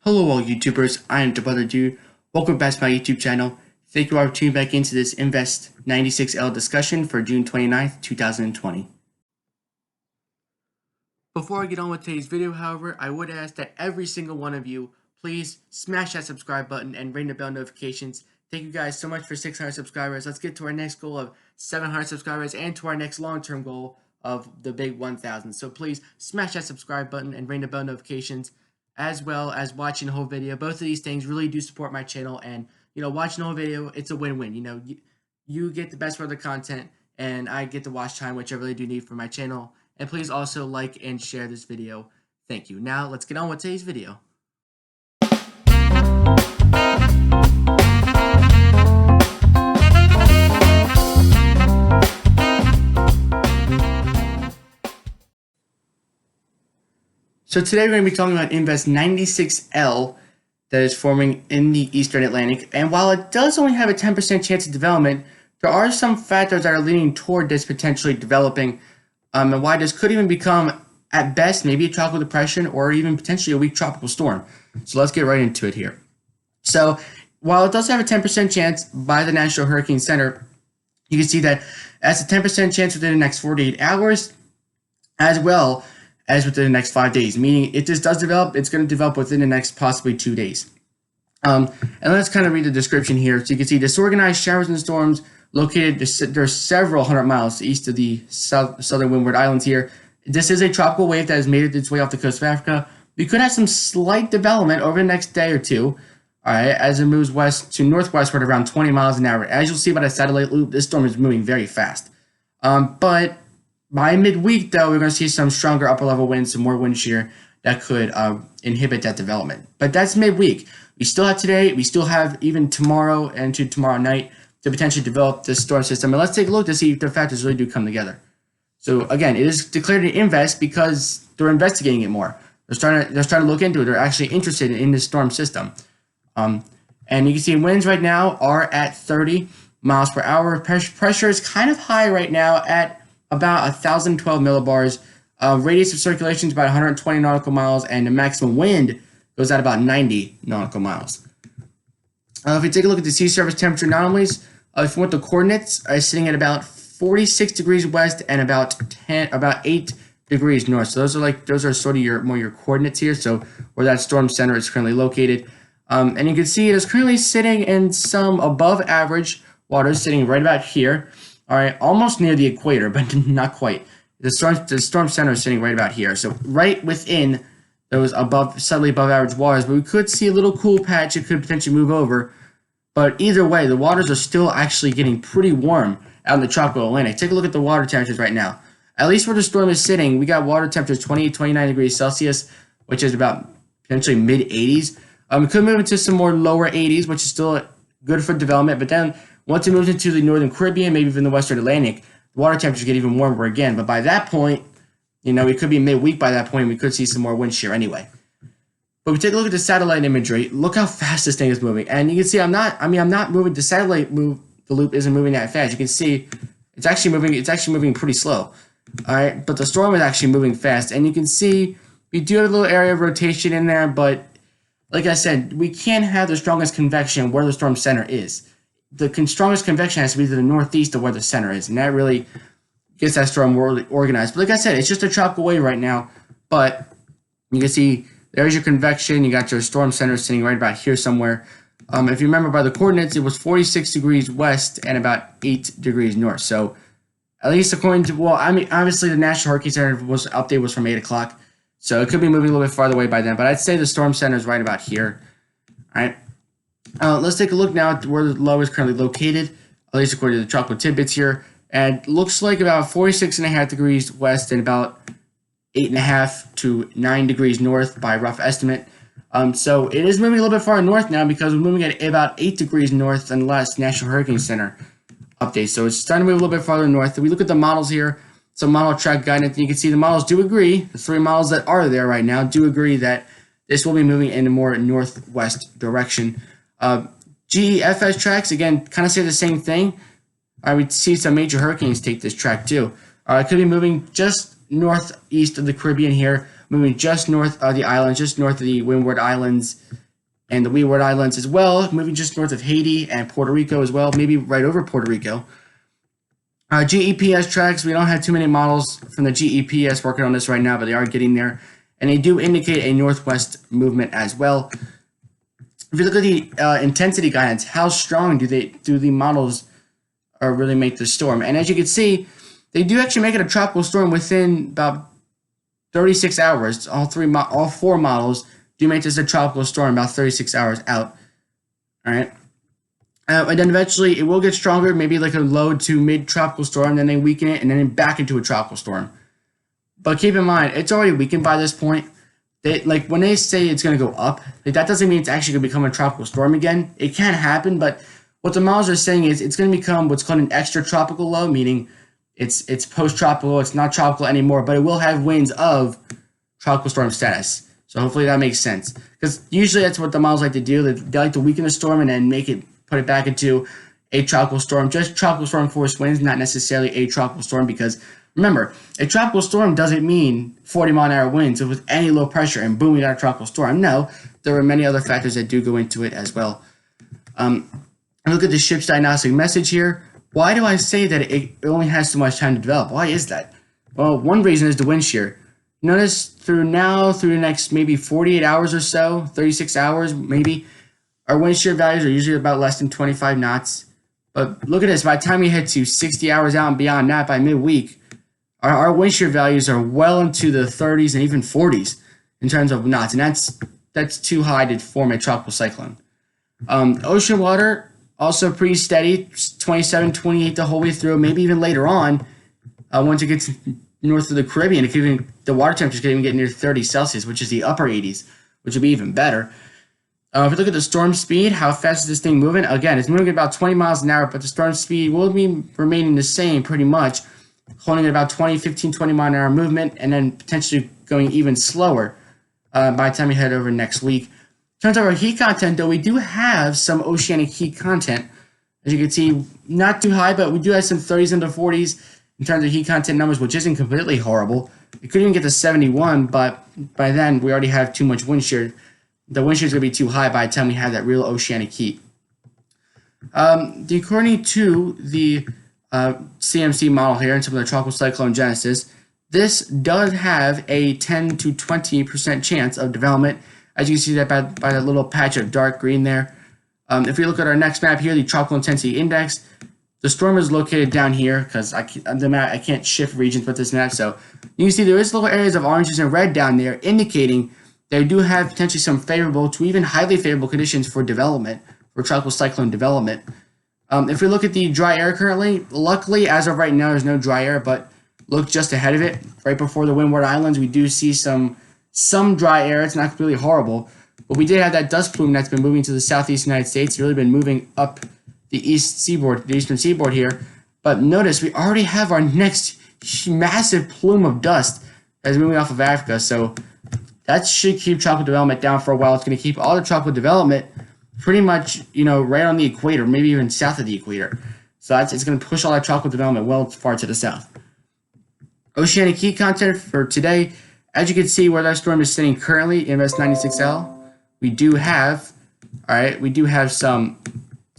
Hello all YouTubers, I am Edouard. Welcome back to my YouTube channel. Thank you all for tuning back into this Invest 96L discussion for June 29th, 2020. Before I get on with today's video, however, I would ask that every single one of you please smash that subscribe button and ring the bell notifications. Thank you guys so much for 600 subscribers. Let's get to our next goal of 700 subscribers and to our next long-term goal of the big 1,000. So please smash that subscribe button and ring the bell notifications, as well as watching the whole video. Both of these things really do support my channel, and watching the whole video, it's a win-win. You get the best part of the content, and I get the watch time, which I really do need for my channel. And please also like and share this video. Thank you. Now let's get on with today's video. So today we're going to be talking about Invest 96L that is forming in the Eastern Atlantic. And while it does only have a 10% chance of development, there are some factors that are leaning toward this potentially developing, and why this could even become, at best, maybe a tropical depression or even potentially a weak tropical storm. So let's get right into it here. So while it does have a 10% chance by the National Hurricane Center, you can see that that's a 10% chance within the next 48 hours, as well as within the next 5 days, meaning if this does develop, it's going to develop within the next possibly 2 days. And let's kind of read the description here. So you can see disorganized showers and storms located, there's several hundred miles east of the southern Windward Islands here. This is a tropical wave that has made its way off the coast of Africa. We could have some slight development over the next day or two, all right, as it moves west to northwestward around 20 miles an hour. As you'll see by the satellite loop, this storm is moving very fast. But by midweek, though, we're going to see some stronger upper-level winds, some more wind shear that could inhibit that development. But that's midweek. We still have today. We still have even tomorrow and to tomorrow night to potentially develop this storm system. And let's take a look to see if the factors really do come together. So again, it is declared an invest because they're investigating it more. They're starting to look into it. They're actually interested in this storm system. And you can see winds right now are at 30 miles per hour. Pressure is kind of high right now at about 1,012 millibars. Radius of circulation is about 120 nautical miles, and the maximum wind goes at about 90 nautical miles. If we take a look at the sea surface temperature anomalies, if you want the coordinates, are sitting at about 46 degrees west and about 8 degrees north. So those are sort of your coordinates here. So where that storm center is currently located, and you can see it is currently sitting in some above average waters, sitting right about here. All right, almost near the equator, but not quite. The storm center is sitting right about here, so right within those slightly above average waters. But we could see a little cool patch. It could potentially move over. But either way, the waters are still actually getting pretty warm out in the tropical Atlantic. Take a look at the water temperatures right now. At least where the storm is sitting, we got water temperatures 28, 29 degrees Celsius, which is about potentially mid-80s. It could move into some more lower 80s, which is still good for development. But then once it moves into the northern Caribbean, maybe even the western Atlantic, the water temperatures get even warmer again. But by that point, it could be midweek by that point. We could see some more wind shear anyway. But we take a look at the satellite imagery. Look how fast this thing is moving. And you can see I'm not moving. The satellite the loop isn't moving that fast. You can see it's actually moving pretty slow. All right, but the storm is actually moving fast. And you can see we do have a little area of rotation in there, but like I said, we can't have the strongest convection where the storm center is. The strongest convection has to be to the northeast of where the center is, and that really gets that storm more organized. But like I said, it's just a tropical wave right now, but you can see there's your convection. You got your storm center sitting right about here somewhere. If you remember by the coordinates, it was 46 degrees west and about 8 degrees north. So at least according to, obviously the National Hurricane Center update was from 8 o'clock, so it could be moving a little bit farther away by then, but I'd say the storm center is right about here. All right. Let's take a look now at where the low is currently located, at least according to the tropical tidbits here. And looks like about 46.5 degrees west and about 8.5 to 9 degrees north by rough estimate. So it is moving a little bit far north now because we're moving at about 8 degrees north than the last National Hurricane Center update. So it's starting to move a little bit farther north. If we look at the models here, some model track guidance, and you can see the models do agree, the 3 models that are there right now do agree that this will be moving in a more northwest direction. GEFS tracks, again, kind of say the same thing. I would see some major hurricanes take this track too. It could be moving just northeast of the Caribbean here, moving just north of the islands, just north of the Windward Islands and the Leeward Islands as well, moving just north of Haiti and Puerto Rico as well, maybe right over Puerto Rico. GEPS tracks, we don't have too many models from the GEPS working on this right now, but they are getting there. And they do indicate a northwest movement as well. If you look at the intensity guidance, how strong do the models really make the storm? And as you can see, they do actually make it a tropical storm within about 36 hours. All four models do make this a tropical storm about 36 hours out. All right. And then eventually it will get stronger, maybe like a low to mid-tropical storm, then they weaken it, and then back into a tropical storm. But keep in mind, it's already weakened by this point. When they say it's going to go up, that doesn't mean it's actually going to become a tropical storm again. It can happen, but what the models are saying is it's going to become what's called an extratropical low, meaning it's post-tropical, it's not tropical anymore, but it will have winds of tropical storm status. So hopefully that makes sense. Because usually that's what the models like to do. They like to weaken the storm and then put it back into a tropical storm. Just tropical storm force winds, not necessarily a tropical storm, because remember, a tropical storm doesn't mean 40-mile-an-hour winds with any low pressure and boom, you got a tropical storm. No, there are many other factors that do go into it as well. Look at the ship's diagnostic message here. Why do I say that it only has so much time to develop? Why is that? Well, one reason is the wind shear. Notice through the next maybe 48 hours or so, 36 hours maybe, our wind shear values are usually about less than 25 knots. But look at this, by the time we head to 60 hours out and beyond that, by midweek, our wind shear values are well into the 30s and even 40s in terms of knots, and that's too high to form a tropical cyclone. Ocean water, also pretty steady, 27, 28 the whole way through, maybe even later on. Once it gets north of the Caribbean, the water temperatures can even get near 30 Celsius, which is the upper 80s, which would be even better. If you look at the storm speed, how fast is this thing moving? Again, it's moving at about 20 miles an hour, but the storm speed will be remaining the same pretty much, holding at about 15, 20 mile an hour movement, and then potentially going even slower by the time we head over next week. In terms of our heat content, though, we do have some oceanic heat content. As you can see, not too high, but we do have some 30s into 40s in terms of heat content numbers, which isn't completely horrible. We couldn't even get to 71, but by then we already have too much wind shear. The wind shear is going to be too high by the time we have that real oceanic heat. According to the CMC model here and some of the tropical cyclone genesis, this does have a 10 to 20% chance of development. As you can see that by that little patch of dark green there. If we look at our next map here, the tropical intensity index, the storm is located down here because I can't shift regions with this map. So you can see there is little areas of oranges and red down there indicating they do have potentially some favorable to even highly favorable conditions for development, for tropical cyclone development. If we look at the dry air currently, luckily as of right now there's no dry air, but look just ahead of it, right before the Windward Islands, we do see some dry air. It's not completely horrible, but we did have that dust plume that's been moving to the southeast United States. It's really been moving up the eastern seaboard here. But notice we already have our next massive plume of dust that's moving off of Africa. So that should keep tropical development down for a while. It's going to keep all the tropical development pretty much, right on the equator, maybe even south of the equator. So it's going to push all that tropical development well far to the south. Oceanic heat content for today. As you can see where that storm is sitting currently, MS96L, we do have some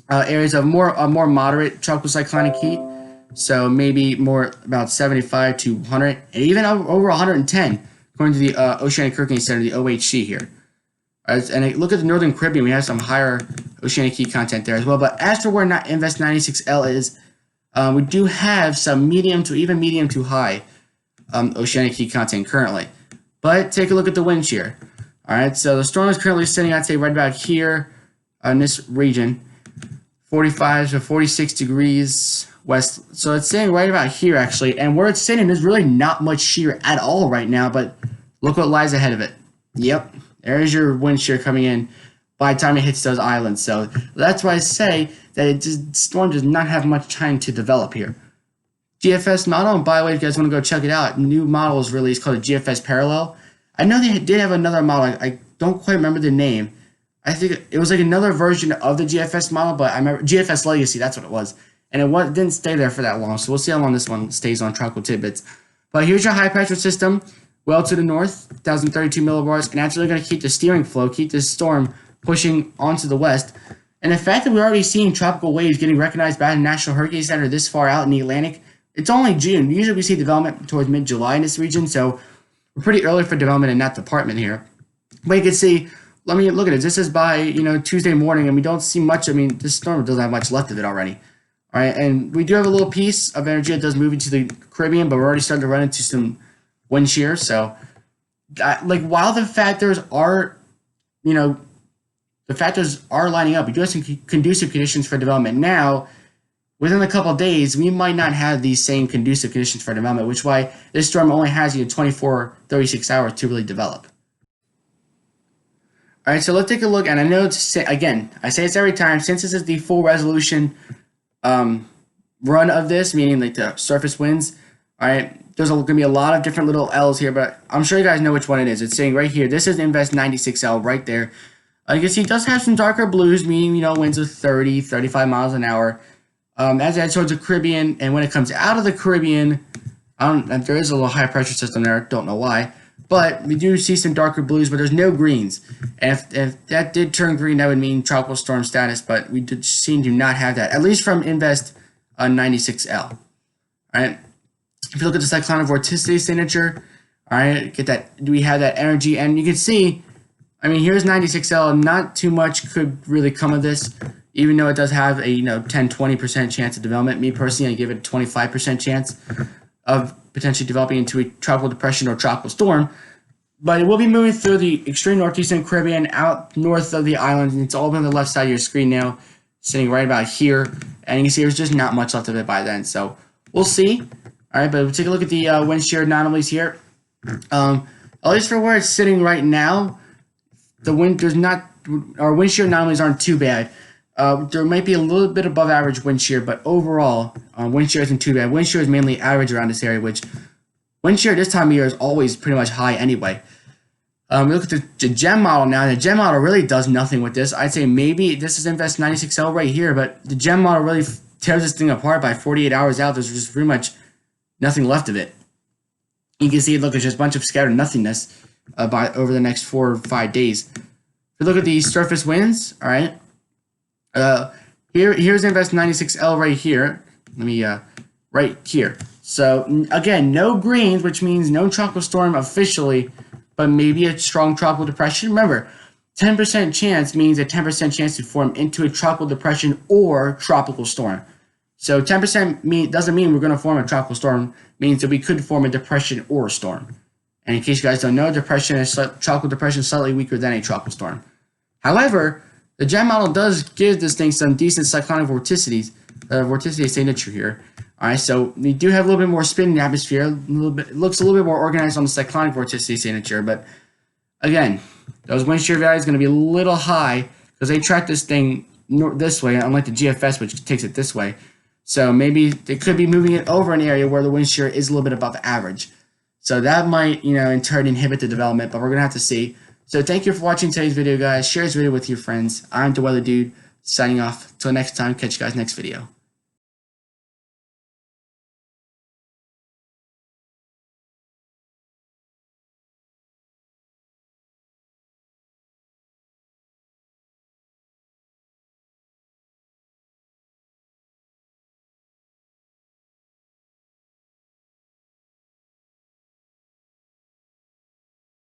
areas of more moderate tropical cyclonic heat. So maybe more about 75 to 100, and even over 110, according to the Oceanic Hurricane Center, the OHC here. And look at the Northern Caribbean, we have some higher oceanic heat content there as well. But as for where MS96L is, we do have some medium to high oceanic heat content currently. But take a look at the wind shear. All right, so the storm is currently sitting, I'd say, right about here in this region, 45 to 46 degrees west. So it's sitting right about here, actually. And where it's sitting, there's really not much shear at all right now, but look what lies ahead of it. Yep, there's your wind shear coming in by the time it hits those islands. So that's why I say that the storm does not have much time to develop here. GFS model, and by the way, if you guys want to go check it out, new model is released called a GFS Parallel. I know they did have another model. I don't quite remember the name. I think it was like another version of the GFS model, but I remember GFS Legacy, that's what it was. And it didn't stay there for that long, so we'll see how long this one stays on Tropical Tidbits. But here's your high pressure system. well to the north, 1,032 millibars, and that's really going to keep the steering flow, keep this storm pushing onto the west. And the fact that we're already seeing tropical waves getting recognized by the National Hurricane Center this far out in the Atlantic, it's only June. Usually we see development towards mid-July in this region, so we're pretty early for development in that department here. But you can see, let me look at it. This is by, Tuesday morning, and we don't see much. I mean, this storm doesn't have much left of it already. All right, and we do have a little piece of energy that does move into the Caribbean, but we're already starting to run into some wind shear. So, while the factors are, the factors are lining up, we do have some conducive conditions for development. Now, within a couple of days, we might not have these same conducive conditions for development, which is why this storm only has 24, 36 hours to really develop. All right, so let's take a look. And I know, again, I say this every time, since this is the full resolution run of this, meaning like the surface winds, all right, there's going to be a lot of different little L's here, but I'm sure you guys know which one it is. It's saying right here, this is Invest 96L right there. You can see it does have some darker blues, meaning, winds of 30, 35 miles an hour. As it heads towards the Caribbean, and when it comes out of the Caribbean, there is a little high pressure system there, don't know why, but we do see some darker blues, but there's no greens. And if that did turn green, that would mean tropical storm status, but we did seem to not have that, at least from Invest 96L. All right. If you look at the cyclone vorticity signature, all right, we have that energy, and you can see, I mean, here's 96L. Not too much could really come of this, even though it does have a 10-20% chance of development. Me personally, I give it a 25% chance of potentially developing into a tropical depression or tropical storm. But it will be moving through the extreme northeastern Caribbean, out north of the island, and it's all on the left side of your screen now, sitting right about here. And you can see there's just not much left of it by then. So we'll see. All right, but we'll take a look at the wind shear anomalies here. At least for where it's sitting right now, our wind shear anomalies aren't too bad. There might be a little bit above average wind shear, but overall, wind shear isn't too bad. Wind shear is mainly average around this area, which wind shear this time of year is always pretty much high anyway. We look at the GEM model now. The GEM model really does nothing with this. I'd say maybe this is Invest 96L right here, but the GEM model really tears this thing apart by 48 hours out. There's just pretty much nothing left of it. You can see, look, it's just a bunch of scattered nothingness over the next 4 or 5 days. If we look at the surface winds, all right, here's Invest 96L right here. Let me, right here. So, again, no greens, which means no tropical storm officially, but maybe a strong tropical depression. Remember, 10% chance means a 10% chance to form into a tropical depression or tropical storm. So 10% doesn't mean we're going to form a tropical storm. It means that we could form a depression or a storm. And in case you guys don't know, tropical depression is slightly weaker than a tropical storm. However, the GEM model does give this thing some decent cyclonic vorticity signature here. All right, so we do have a little bit more spin in the atmosphere. It looks a little bit more organized on the cyclonic vorticity signature. But again, those wind shear values are going to be a little high because they track this thing this way, unlike the GFS, which takes it this way. So maybe they could be moving it over an area where the wind shear is a little bit above average. So that might, in turn inhibit the development, but we're going to have to see. So thank you for watching today's video, guys. Share this video with your friends. I'm the Weather Dude, signing off. Till next time, catch you guys next video.